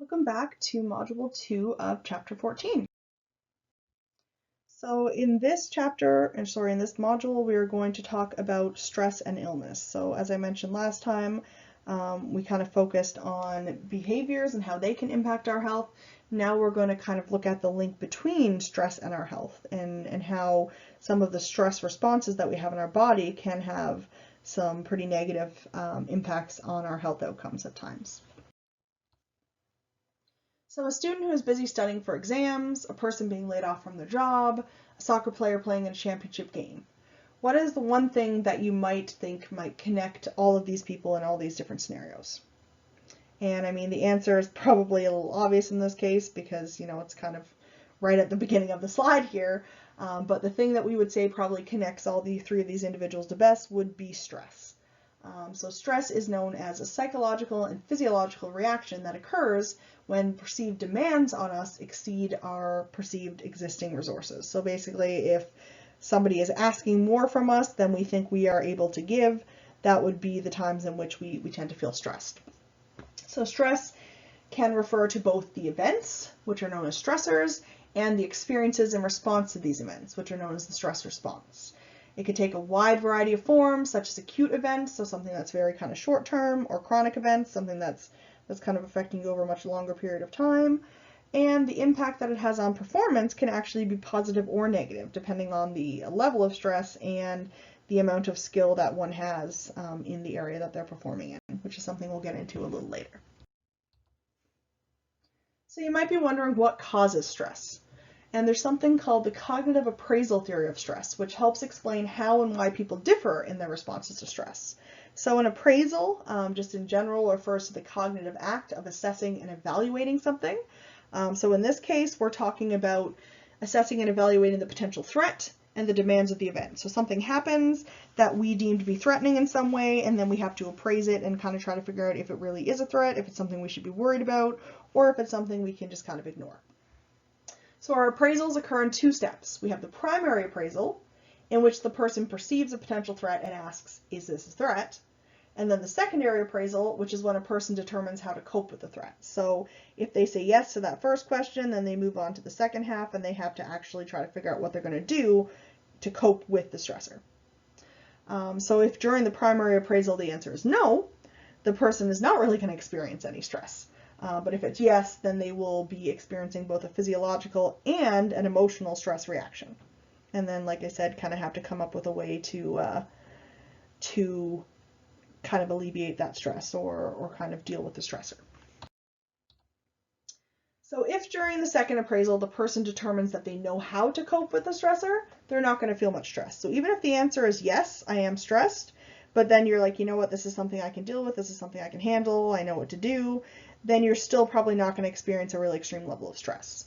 Welcome back to Module 2 of Chapter 14. So in this in this module, we are going to talk about stress and illness. So as I mentioned last time, we kind of focused on behaviors and how they can impact our health. Now we're going to kind of look at the link between stress and our health and how some of the stress responses that we have in our body can have some pretty negative impacts on our health outcomes at times. So a student who is busy studying for exams, a person being laid off from their job, a soccer player playing in a championship game. What is the one thing that you might think might connect all of these people in all these different scenarios? And I mean, the answer is probably a little obvious in this case because, it's kind of right at the beginning of the slide here. But the thing that we would say probably connects all the three of these individuals the best would be stress. So stress is known as a psychological and physiological reaction that occurs when perceived demands on us exceed our perceived existing resources. So basically, if somebody is asking more from us than we think we are able to give, that would be the times in which we tend to feel stressed. So stress can refer to both the events, which are known as stressors, and the experiences in response to these events, which are known as the stress response. It could take a wide variety of forms, such as acute events, so something that's very kind of short term, or chronic events, something that's kind of affecting you over a much longer period of time. And the impact that it has on performance can actually be positive or negative, depending on the level of stress and the amount of skill that one has in the area that they're performing in, which is something we'll get into a little later. So you might be wondering what causes stress. And there's something called the cognitive appraisal theory of stress, which helps explain how and why people differ in their responses to stress. So an appraisal, just in general, refers to the cognitive act of assessing and evaluating something. So in this case, we're talking about assessing and evaluating the potential threat and the demands of the event. So something happens that we deem to be threatening in some way, and then we have to appraise it and kind of try to figure out if it really is a threat, if it's something we should be worried about, or if it's something we can just kind of ignore. So our appraisals occur in two steps. We have the primary appraisal, in which the person perceives a potential threat and asks, is this a threat? And then the secondary appraisal, which is when a person determines how to cope with the threat. So if they say yes to that first question, then they move on to the second half and they have to actually try to figure out what they're going to do to cope with the stressor. So if during the primary appraisal the answer is no, the person is not really going to experience any stress. But if it's yes, then they will be experiencing both a physiological and an emotional stress reaction. And then, like I said, kind of have to come up with a way to kind of alleviate that stress or kind of deal with the stressor. So if during the second appraisal the person determines that they know how to cope with the stressor, they're not going to feel much stress. So even if the answer is yes, I am stressed, but then you're like, you know what, this is something I can deal with, this is something I can handle, I know what to do, then you're still probably not going to experience a really extreme level of stress.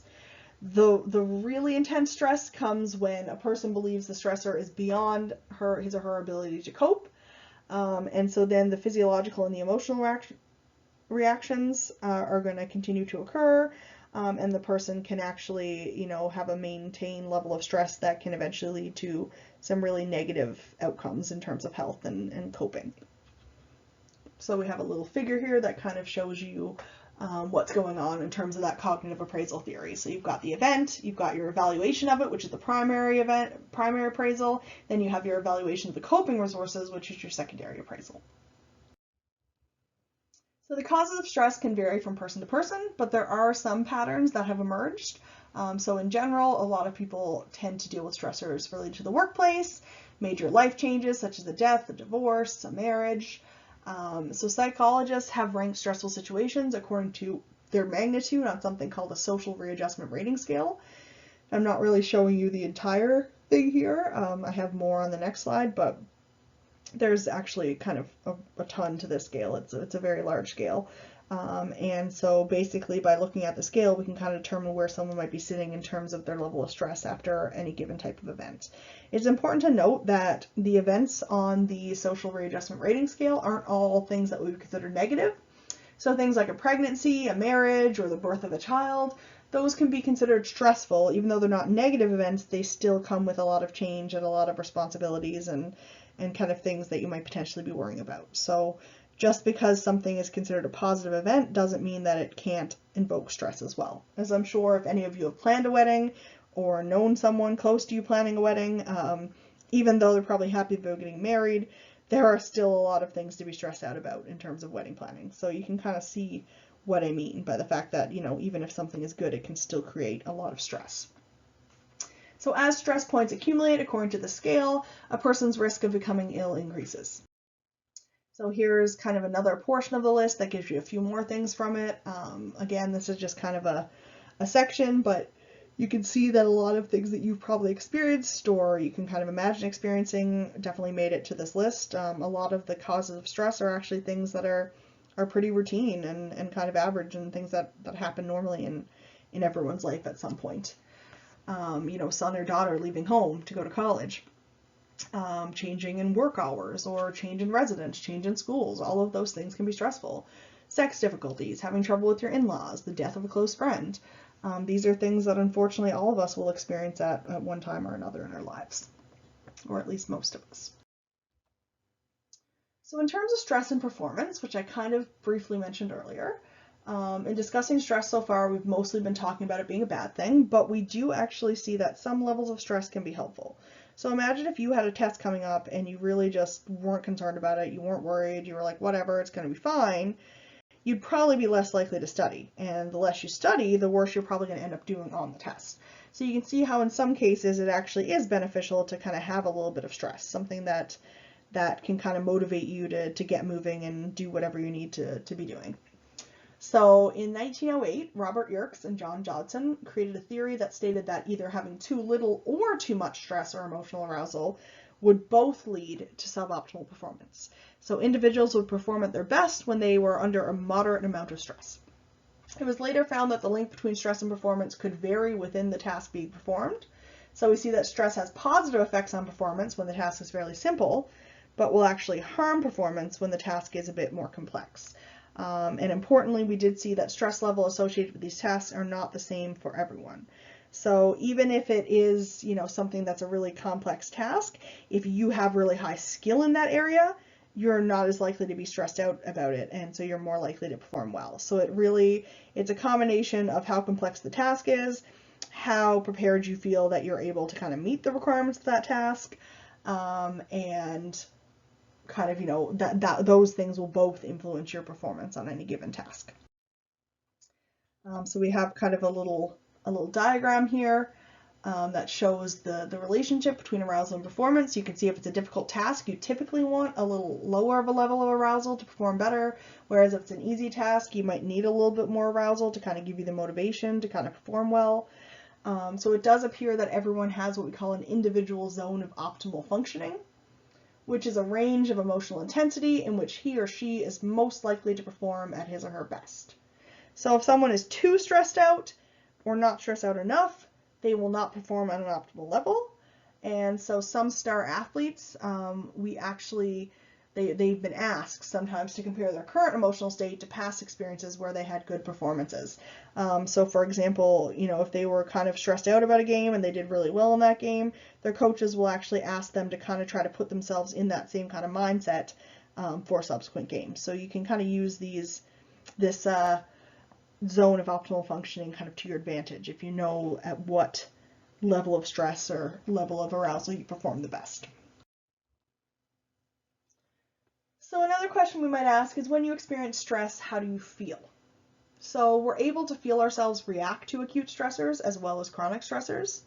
The really intense stress comes when a person believes the stressor is beyond his or her ability to cope. And so then the physiological and the emotional reactions are going to continue to occur. And the person can actually, have a maintained level of stress that can eventually lead to some really negative outcomes in terms of health and coping. So we have a little figure here that kind of shows you what's going on in terms of that cognitive appraisal theory. So you've got the event, you've got your evaluation of it, which is the primary appraisal, then you have your evaluation of the coping resources, which is your secondary appraisal. So the causes of stress can vary from person to person, but there are some patterns that have emerged. So in general, a lot of people tend to deal with stressors related to the workplace, major life changes such as a death, a divorce, a marriage. So psychologists have ranked stressful situations according to their magnitude on something called a social readjustment rating scale. I'm not really showing you the entire thing here. I have more on the next slide, but there's actually kind of a ton to this scale. It's a very large scale. And so basically by looking at the scale, we can kind of determine where someone might be sitting in terms of their level of stress after any given type of event. It's important to note that the events on the social readjustment rating scale aren't all things that we would consider negative. So things like a pregnancy, a marriage, or the birth of a child, those can be considered stressful. Even though they're not negative events, they still come with a lot of change and a lot of responsibilities and kind of things that you might potentially be worrying about. So Just because something is considered a positive event doesn't mean that it can't invoke stress as well. As I'm sure if any of you have planned a wedding or known someone close to you planning a wedding, even though they're probably happy about getting married, there are still a lot of things to be stressed out about in terms of wedding planning. So you can kind of see what I mean by the fact that, even if something is good, it can still create a lot of stress. So as stress points accumulate according to the scale, a person's risk of becoming ill increases. So here's kind of another portion of the list that gives you a few more things from it. Again, this is just kind of a section, but you can see that a lot of things that you've probably experienced or you can kind of imagine experiencing definitely made it to this list. A lot of the causes of stress are actually things that are pretty routine and kind of average and things that happen normally in everyone's life at some point. Son or daughter leaving home to go to college, changing in work hours or change in residence, change in schools. All of those things can be stressful. Sex difficulties, having trouble with your in-laws, the death of a close friend. These are things that unfortunately all of us will experience at one time or another in our lives, or at least most of us. So in terms of stress and performance, which I kind of briefly mentioned earlier, in discussing stress so far, we've mostly been talking about it being a bad thing, but we do actually see that some levels of stress can be helpful. So imagine if you had a test coming up and you really just weren't concerned about it, you weren't worried, you were like, whatever, it's going to be fine. You'd probably be less likely to study. And the less you study, the worse you're probably going to end up doing on the test. So you can see how in some cases it actually is beneficial to kind of have a little bit of stress, something that can kind of motivate you to get moving and do whatever you need to be doing. So in 1908, Robert Yerkes and John Dodson created a theory that stated that either having too little or too much stress or emotional arousal would both lead to suboptimal performance. So individuals would perform at their best when they were under a moderate amount of stress. It was later found that the link between stress and performance could vary within the task being performed. So we see that stress has positive effects on performance when the task is fairly simple, but will actually harm performance when the task is a bit more complex. And importantly, we did see that stress level associated with these tasks are not the same for everyone. So even if it is, something that's a really complex task, if you have really high skill in that area, you're not as likely to be stressed out about it, and so you're more likely to perform well. So it's a combination of how complex the task is, how prepared you feel that you're able to kind of meet the requirements of that task, and kind of, that those things will both influence your performance on any given task. So we have kind of a little diagram here that shows the relationship between arousal and performance. You can see if it's a difficult task, you typically want a little lower of a level of arousal to perform better, whereas if it's an easy task, you might need a little bit more arousal to kind of give you the motivation to kind of perform well. So it does appear that everyone has what we call an individual zone of optimal functioning, which is a range of emotional intensity in which he or she is most likely to perform at his or her best. So if someone is too stressed out or not stressed out enough, they will not perform at an optimal level. And so some star athletes, they've been asked sometimes to compare their current emotional state to past experiences where they had good performances. So for example, if they were kind of stressed out about a game and they did really well in that game, their coaches will actually ask them to kind of try to put themselves in that same kind of mindset for subsequent games. So you can kind of use this zone of optimal functioning kind of to your advantage if you know at what level of stress or level of arousal you perform the best. So another question we might ask is, when you experience stress, how do you feel? So we're able to feel ourselves react to acute stressors as well as chronic stressors.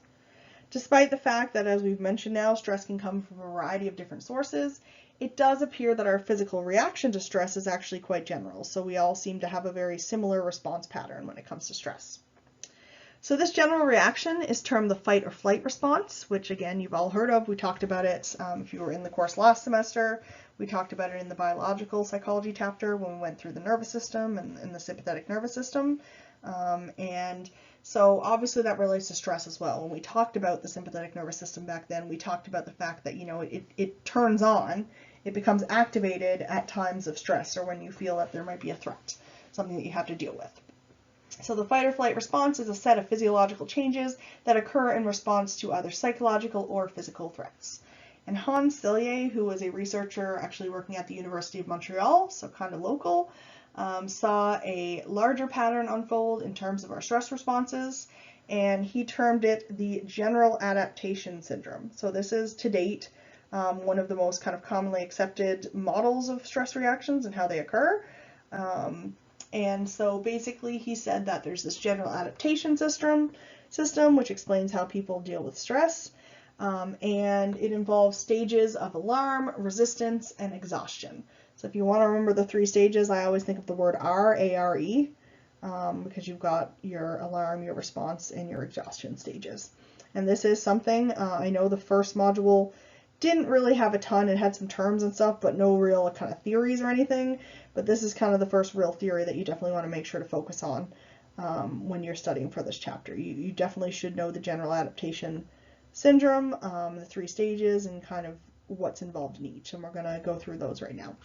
Despite the fact that, as we've mentioned now, stress can come from a variety of different sources, it does appear that our physical reaction to stress is actually quite general. So we all seem to have a very similar response pattern when it comes to stress. So this general reaction is termed the fight or flight response, which again, you've all heard of. We talked about it if you were in the course last semester. We talked about it in the biological psychology chapter when we went through the nervous system and the sympathetic nervous system. And so obviously that relates to stress as well. When we talked about the sympathetic nervous system back then, we talked about the fact that, it turns on, it becomes activated at times of stress or when you feel that there might be a threat, something that you have to deal with. So the fight or flight response is a set of physiological changes that occur in response to either psychological or physical threats. And Hans Selye, who was a researcher actually working at the University of Montreal, so kind of local, saw a larger pattern unfold in terms of our stress responses, and he termed it the general adaptation syndrome. So this is, to date, one of the most kind of commonly accepted models of stress reactions and how they occur. And so basically he said that there's this general adaptation system which explains how people deal with stress. And it involves stages of alarm, resistance, and exhaustion. So if you want to remember the 3 stages, I always think of the word R, A-R-E, because you've got your alarm, your response, and your exhaustion stages. And this is something, I know the first module didn't really have a ton. It had some terms and stuff, but no real kind of theories or anything. But this is kind of the first real theory that you definitely want to make sure to focus on when you're studying for this chapter. You definitely should know the general adaptation syndrome, the 3 stages, and kind of what's involved in each. And we're going to go through those right now.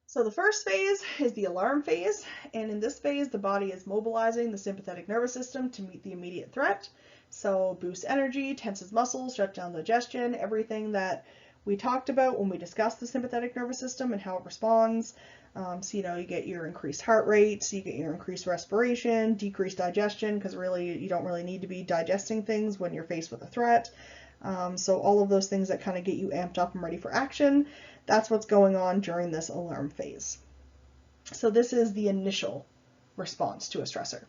So the first phase is the alarm phase, and in this phase the body is mobilizing the sympathetic nervous system to meet the immediate threat. So boost energy, tenses muscles, shut down digestion, everything that we talked about when we discussed the sympathetic nervous system and how it responds. So you get your increased heart rate, so you get your increased respiration, decreased digestion, because really you don't really need to be digesting things when you're faced with a threat. So all of those things that kind of get you amped up and ready for action, that's what's going on during this alarm phase. So this is the initial response to a stressor.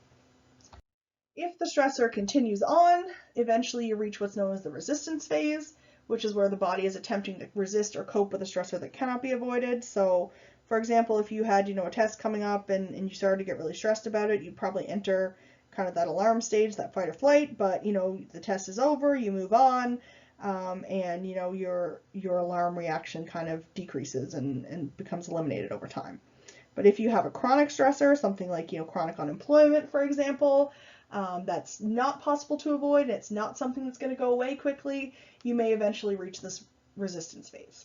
If the stressor continues on, eventually you reach what's known as the resistance phase, which is where the body is attempting to resist or cope with a stressor that cannot be avoided. So for example, if you had a test coming up and you started to get really stressed about it, you'd probably enter kind of that alarm stage, that fight or flight, but the test is over, you move on, and your alarm reaction kind of decreases and becomes eliminated over time. But if you have a chronic stressor, something like chronic unemployment, for example, that's not possible to avoid, and it's not something that's going to go away quickly, you may eventually reach this resistance phase.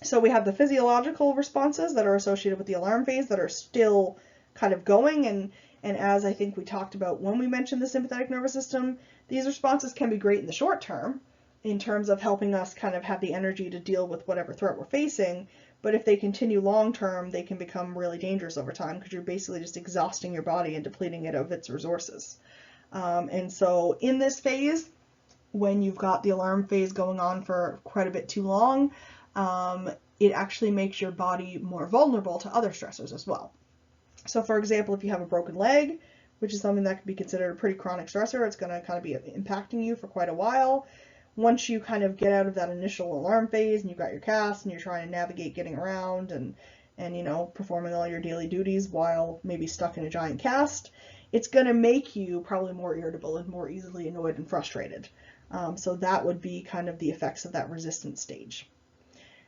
So we have the physiological responses that are associated with the alarm phase that are still kind of going, and as I think we talked about when we mentioned the sympathetic nervous system, these responses can be great in the short term in terms of helping us kind of have the energy to deal with whatever threat we're facing, but if they continue long term, they can become really dangerous over time because you're basically just exhausting your body and depleting it of its resources. And so in this phase, when you've got the alarm phase going on for quite a bit too long, it actually makes your body more vulnerable to other stressors as well. So for example, if you have a broken leg, which is something that could be considered a pretty chronic stressor, it's going to kind of be impacting you for quite a while. Once you kind of get out of that initial alarm phase and you've got your cast and you're trying to navigate getting around and performing all your daily duties while maybe stuck in a giant cast, it's going to make you probably more irritable and more easily annoyed and frustrated. So that would be kind of the effects of that resistance stage.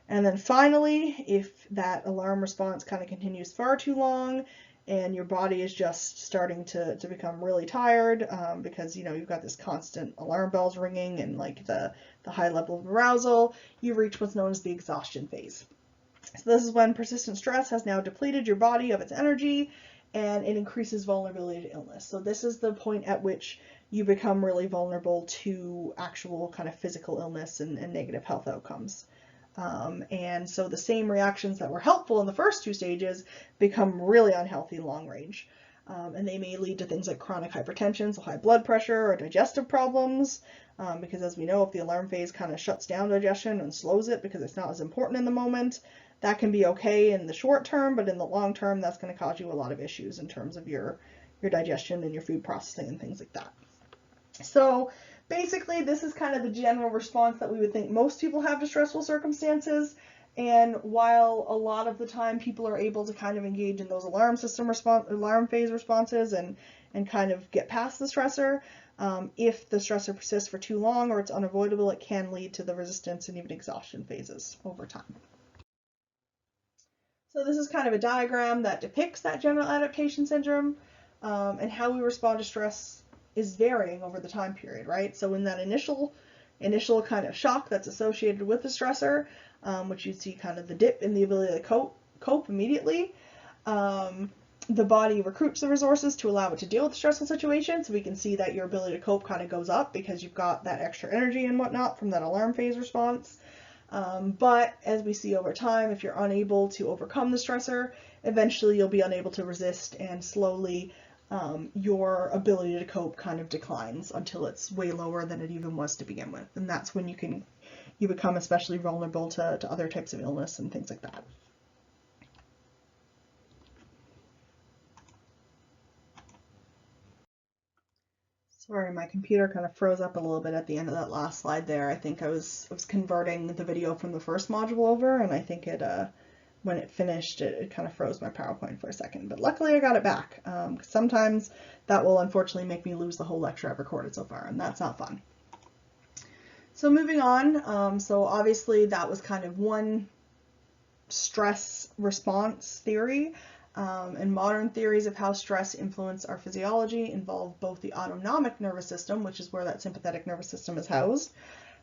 And then finally, if that alarm response kind of continues far too long and your body is just starting to become really tired because you've got this constant alarm bells ringing and like the high level of arousal, you reach what's known as the exhaustion phase. So this is when persistent stress has now depleted your body of its energy and it increases vulnerability to illness. So this is the point at which you become really vulnerable to actual kind of physical illness and negative health outcomes. And so the same reactions that were helpful in the first 2 stages become really unhealthy long range. And they may lead to things like chronic hypertension, so high blood pressure, or digestive problems, because as we know, if the alarm phase kind of shuts down digestion and slows it because it's not as important in the moment, that can be okay in the short term, but in the long term, that's going to cause you a lot of issues in terms of your digestion and your food processing and things like that. So basically, this is kind of the general response that we would think most people have to stressful circumstances. And while a lot of the time people are able to kind of engage in those alarm phase responses and kind of get past the stressor, if the stressor persists for too long or it's unavoidable, it can lead to the resistance and even exhaustion phases over time. So this is kind of a diagram that depicts that general adaptation syndrome and how we respond to stress is varying over the time period, right? So in that initial kind of shock that's associated with the stressor, which you see kind of the dip in the ability to cope immediately, the body recruits the resources to allow it to deal with stressful situations. So we can see that your ability to cope kind of goes up because you've got that extra energy and whatnot from that alarm phase response. But as we see over time, if you're unable to overcome the stressor, eventually you'll be unable to resist, and slowly your ability to cope kind of declines until it's way lower than it even was to begin with. And that's when you become especially vulnerable to other types of illness and things like that. Sorry, my computer kind of froze up a little bit at the end of that last slide there. I think I was converting the video from the first module over, and I think it when it finished, it kind of froze my PowerPoint for a second. But luckily I got it back. Sometimes that will unfortunately make me lose the whole lecture I've recorded so far, and that's not fun. So moving on, so obviously that was kind of one stress response theory. And modern theories of how stress influence our physiology involve both the autonomic nervous system, which is where that sympathetic nervous system is housed,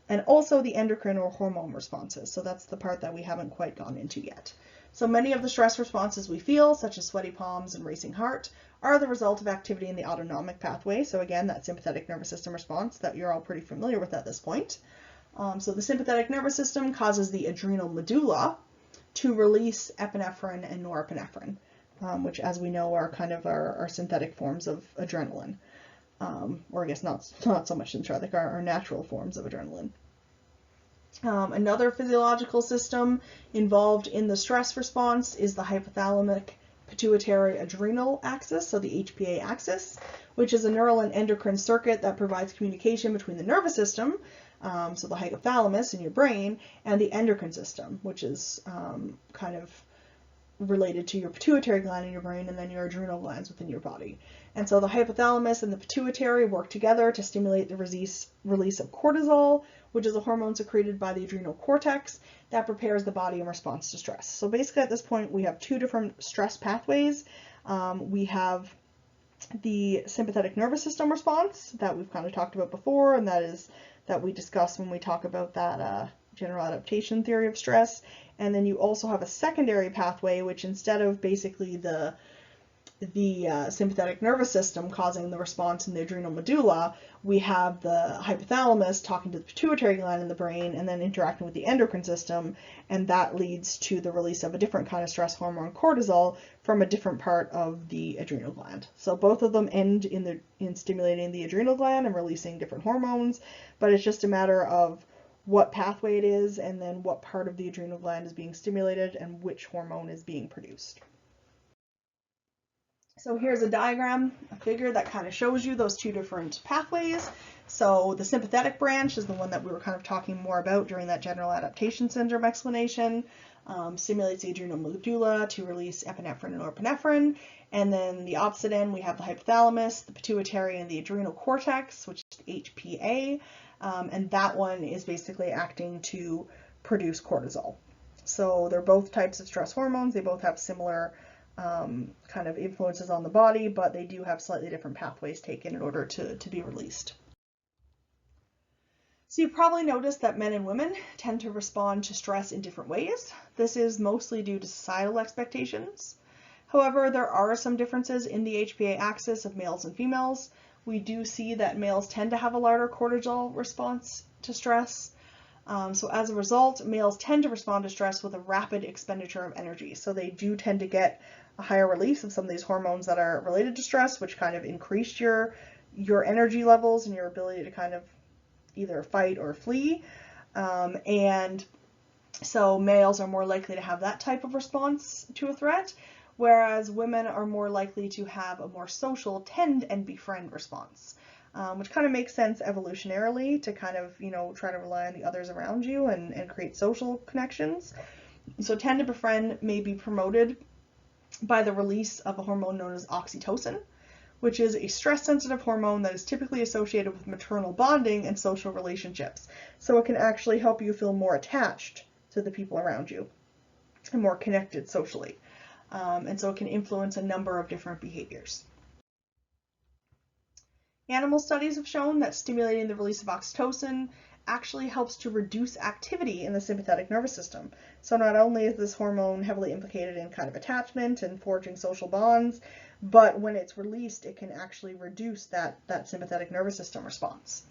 and also the endocrine or hormone responses. So that's the part that we haven't quite gone into yet. So many of the stress responses we feel, such as sweaty palms and racing heart, are the result of activity in the autonomic pathway. So again, that sympathetic nervous system response that you're all pretty familiar with at this point. So the sympathetic nervous system causes the adrenal medulla to release epinephrine and norepinephrine, which, as we know, are kind of our synthetic forms of adrenaline. Or I guess not so much synthetic, our natural forms of adrenaline. Another physiological system involved in the stress response is the hypothalamic pituitary adrenal axis, so the HPA axis, which is a neural and endocrine circuit that provides communication between the nervous system, so the hypothalamus in your brain, and the endocrine system, which is kind of related to your pituitary gland in your brain and then your adrenal glands within your body. And so the hypothalamus and the pituitary work together to stimulate the release of cortisol, which is a hormone secreted by the adrenal cortex that prepares the body in response to stress. So basically at this point we have two different stress pathways. We have the sympathetic nervous system response that we've kind of talked about before, and that we discuss when we talk about that general adaptation theory of stress. And then you also have a secondary pathway, which instead of basically the sympathetic nervous system causing the response in the adrenal medulla, we have the hypothalamus talking to the pituitary gland in the brain and then interacting with the endocrine system, and that leads to the release of a different kind of stress hormone, cortisol, from a different part of the adrenal gland. So both of them end in stimulating the adrenal gland and releasing different hormones, but it's just a matter of what pathway it is and then what part of the adrenal gland is being stimulated and which hormone is being produced. So here's a diagram, a figure that kind of shows you those two different pathways. So the sympathetic branch is the one that we were kind of talking more about during that general adaptation syndrome explanation. Stimulates the adrenal medulla to release epinephrine and norepinephrine. And then the opposite end, we have the hypothalamus, the pituitary, and the adrenal cortex, which is HPA. And that one is basically acting to produce cortisol. So they're both types of stress hormones. They both have similar kind of influences on the body, but they do have slightly different pathways taken in order to be released. So you've probably noticed that men and women tend to respond to stress in different ways. This is mostly due to societal expectations. However, there are some differences in the HPA axis of males and females. We do see that males tend to have a larger cortisol response to stress. So as a result, males tend to respond to stress with a rapid expenditure of energy. So they do tend to get a higher release of some of these hormones that are related to stress, which kind of increase your energy levels and your ability to kind of either fight or flee. And so males are more likely to have that type of response to a threat, whereas women are more likely to have a more social tend and befriend response. Which kind of makes sense evolutionarily to kind of, try to rely on the others around you and create social connections. So tend to befriend may be promoted by the release of a hormone known as oxytocin, which is a stress-sensitive hormone that is typically associated with maternal bonding and social relationships. So it can actually help you feel more attached to the people around you and more connected socially. And so it can influence a number of different behaviors. Animal studies have shown that stimulating the release of oxytocin actually helps to reduce activity in the sympathetic nervous system. So not only is this hormone heavily implicated in kind of attachment and forging social bonds, but when it's released, it can actually reduce that sympathetic nervous system response.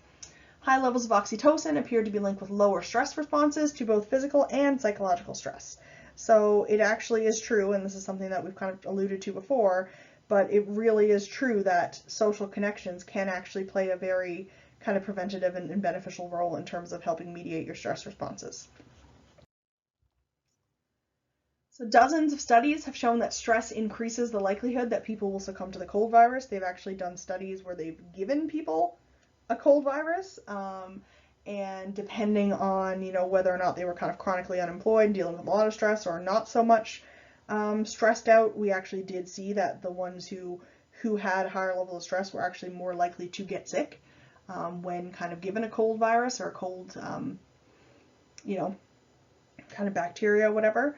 High levels of oxytocin appear to be linked with lower stress responses to both physical and psychological stress. So it actually is true, and this is something that we've kind of alluded to before, but it really is true that social connections can actually play a very kind of preventative and beneficial role in terms of helping mediate your stress responses. So dozens of studies have shown that stress increases the likelihood that people will succumb to the cold virus. They've actually done studies where they've given people a cold virus, and depending on, whether or not they were kind of chronically unemployed, dealing with a lot of stress, or not so much stressed out, we actually did see that the ones who had higher levels of stress were actually more likely to get sick when kind of given a cold virus or a cold, kind of bacteria, whatever.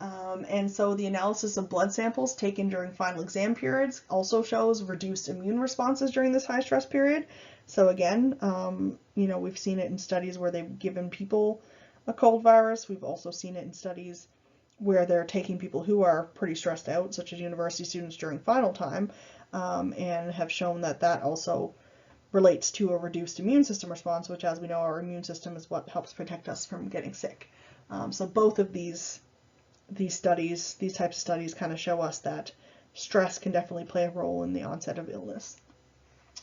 And so the analysis of blood samples taken during final exam periods also shows reduced immune responses during this high stress period. So again, we've seen it in studies where they've given people a cold virus. We've also seen it in studies where they're taking people who are pretty stressed out, such as university students during final time, and have shown that that also relates to a reduced immune system response, which, as we know, our immune system is what helps protect us from getting sick. So both of these studies, these types of studies, kind of show us that stress can definitely play a role in the onset of illness.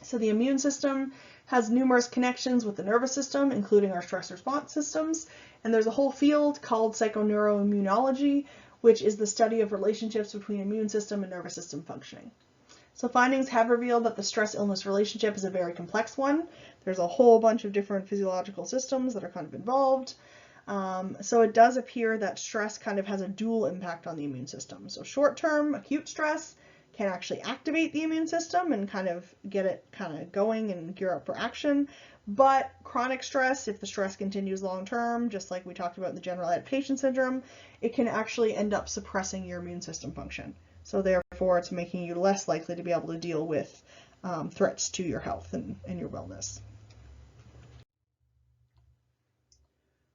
So the immune system has numerous connections with the nervous system, including our stress response systems, and there's a whole field called psychoneuroimmunology, which is the study of relationships between immune system and nervous system functioning. So findings have revealed that the stress-illness relationship is a very complex one. There's a whole bunch of different physiological systems that are kind of involved. So it does appear that stress kind of has a dual impact on the immune system. So short-term acute stress can actually activate the immune system and kind of get it kind of going and gear up for action. But chronic stress, if the stress continues long-term, just like we talked about in the general adaptation syndrome, it can actually end up suppressing your immune system function. So therefore, it's making you less likely to be able to deal with threats to your health and your wellness.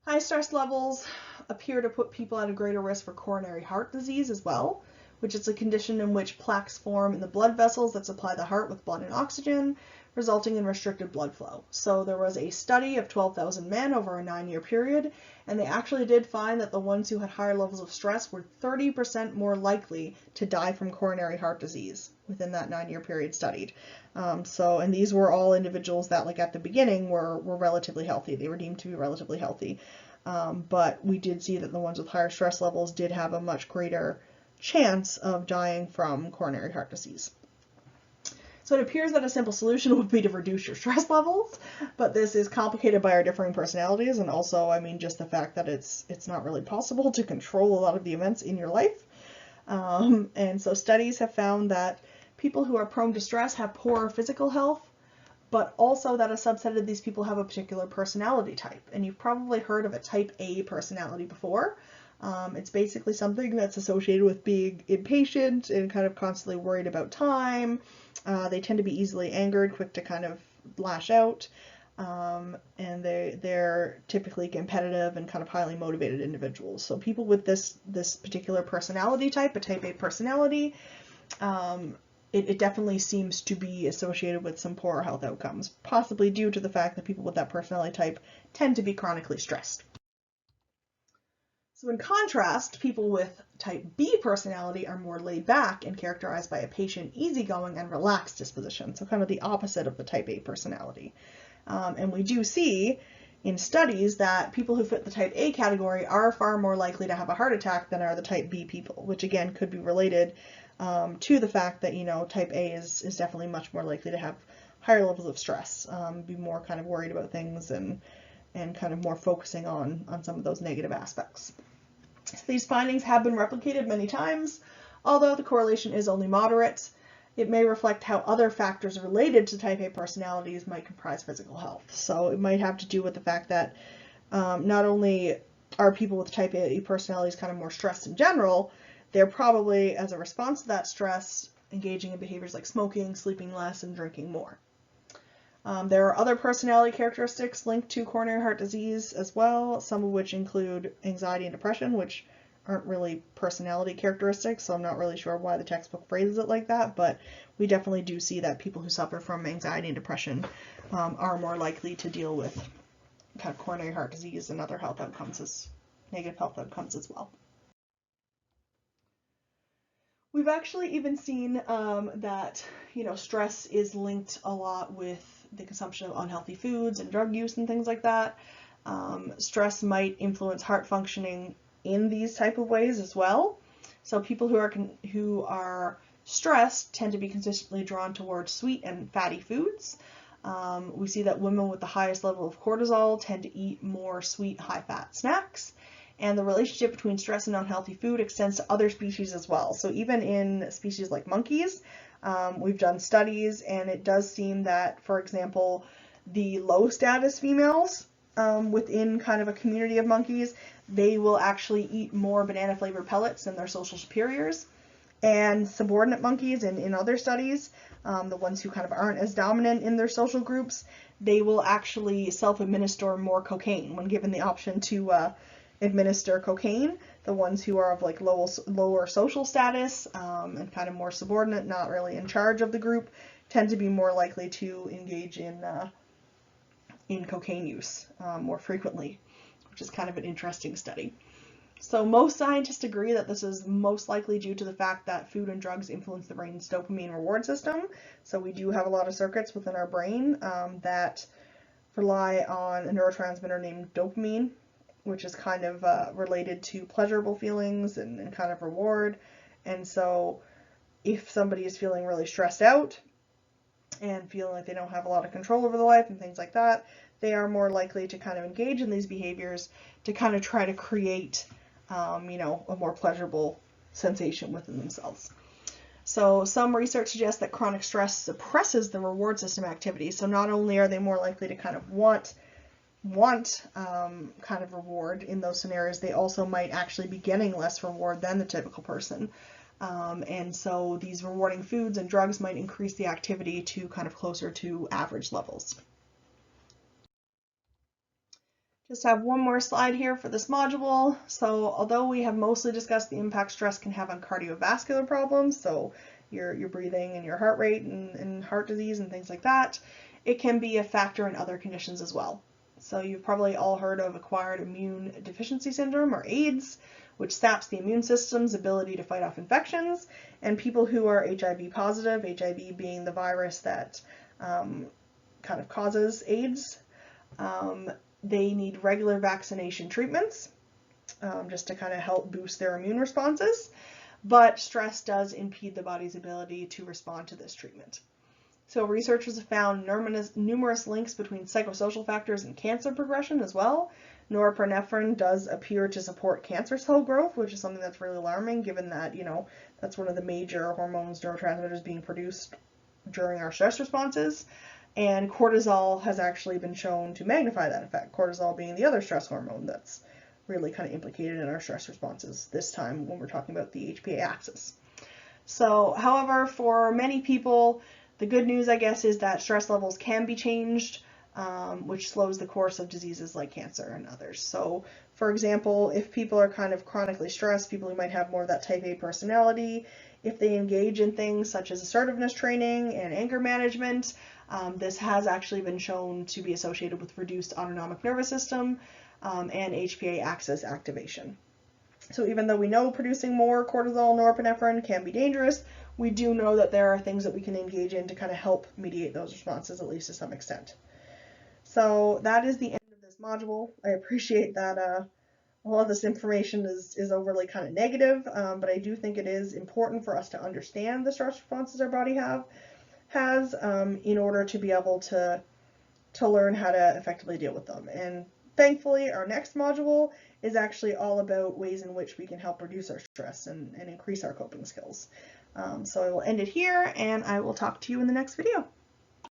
High stress levels appear to put people at a greater risk for coronary heart disease as well, which is a condition in which plaques form in the blood vessels that supply the heart with blood and oxygen, resulting in restricted blood flow. So there was a study of 12,000 men over a 9-year period, and they actually did find that the ones who had higher levels of stress were 30% more likely to die from coronary heart disease within that 9-year period studied. And these were all individuals that, like at the beginning, were relatively healthy. They were deemed to be relatively healthy. But we did see that the ones with higher stress levels did have a much greater chance of dying from coronary heart disease. So it appears that a simple solution would be to reduce your stress levels, but this is complicated by our differing personalities, and also, just the fact that it's not really possible to control a lot of the events in your life. And so studies have found that people who are prone to stress have poorer physical health, but also that a subset of these people have a particular personality type. And you've probably heard of a type A personality before. It's basically something that's associated with being impatient and kind of constantly worried about time. They tend to be easily angered, quick to kind of lash out, and they're typically competitive and kind of highly motivated individuals. So people with this particular personality type, a type A personality, it definitely seems to be associated with some poorer health outcomes, possibly due to the fact that people with that personality type tend to be chronically stressed. So in contrast, people with type B personality are more laid back and characterized by a patient, easygoing, and relaxed disposition. So kind of the opposite of the type A personality. And we do see in studies that people who fit the type A category are far more likely to have a heart attack than are the type B people, which again could be related to the fact that, type A is definitely much more likely to have higher levels of stress, be more kind of worried about things and kind of more focusing on some of those negative aspects. So these findings have been replicated many times, although the correlation is only moderate. It may reflect how other factors related to type A personalities might comprise physical health. So it might have to do with the fact that not only are people with type A personalities kind of more stressed in general, they're probably, as a response to that stress, engaging in behaviors like smoking, sleeping less, and drinking more. There are other personality characteristics linked to coronary heart disease as well, some of which include anxiety and depression, which aren't really personality characteristics, so I'm not really sure why the textbook phrases it like that, but we definitely do see that people who suffer from anxiety and depression are more likely to deal with kind of coronary heart disease and other health outcomes, negative health outcomes as well. We've actually even seen that, stress is linked a lot with the consumption of unhealthy foods and drug use and things like that. Stress might influence heart functioning in these type of ways as well. So people who are stressed tend to be consistently drawn towards sweet and fatty foods. We see that women with the highest level of cortisol tend to eat more sweet, high-fat snacks. And the relationship between stress and unhealthy food extends to other species as well. So even in species like monkeys, we've done studies, and it does seem that, for example, the low status females within kind of a community of monkeys, they will actually eat more banana flavored pellets than their social superiors. And subordinate monkeys in other studies, the ones who kind of aren't as dominant in their social groups, they will actually self-administer more cocaine when given the option to administer cocaine. The ones who are of like lower social status and kind of more subordinate, not really in charge of the group, tend to be more likely to engage in cocaine use more frequently, which is kind of an interesting study. So most scientists agree that this is most likely due to the fact that food and drugs influence the brain's dopamine reward system. So we do have a lot of circuits within our brain that rely on a neurotransmitter named dopamine, which is kind of related to pleasurable feelings and kind of reward. And so if somebody is feeling really stressed out and feeling like they don't have a lot of control over their life and things like that, they are more likely to kind of engage in these behaviors to kind of try to create, a more pleasurable sensation within themselves. So some research suggests that chronic stress suppresses the reward system activity. So not only are they more likely to kind of want kind of reward in those scenarios, they also might actually be getting less reward than the typical person. And so these rewarding foods and drugs might increase the activity to kind of closer to average levels. Just have one more slide here for this module. So although we have mostly discussed the impact stress can have on cardiovascular problems, so your breathing and your heart rate and heart disease and things like that, it can be a factor in other conditions as well. So you've probably all heard of acquired immune deficiency syndrome, or AIDS, which saps the immune system's ability to fight off infections. And people who are HIV positive, HIV being the virus that kind of causes AIDS, they need regular vaccination treatments just to kind of help boost their immune responses. But stress does impede the body's ability to respond to this treatment. So researchers have found numerous links between psychosocial factors and cancer progression as well. Norepinephrine does appear to support cancer cell growth, which is something that's really alarming given that, that's one of the major hormones, neurotransmitters being produced during our stress responses. And cortisol has actually been shown to magnify that effect, cortisol being the other stress hormone that's really kind of implicated in our stress responses, this time when we're talking about the HPA axis. So, however, for many people, the good news, I guess, is that stress levels can be changed, which slows the course of diseases like cancer and others. So, for example, if people are kind of chronically stressed, people who might have more of that type A personality, if they engage in things such as assertiveness training and anger management, this has actually been shown to be associated with reduced autonomic nervous system and HPA axis activation. So even though we know producing more cortisol, norepinephrine can be dangerous, we do know that there are things that we can engage in to kind of help mediate those responses, at least to some extent. So that is the end of this module. I appreciate that all of this information is overly kind of negative, but I do think it is important for us to understand the stress responses our body has in order to be able to learn how to effectively deal with them. And thankfully, our next module is actually all about ways in which we can help reduce our stress and increase our coping skills. So I will end it here, and I will talk to you in the next video.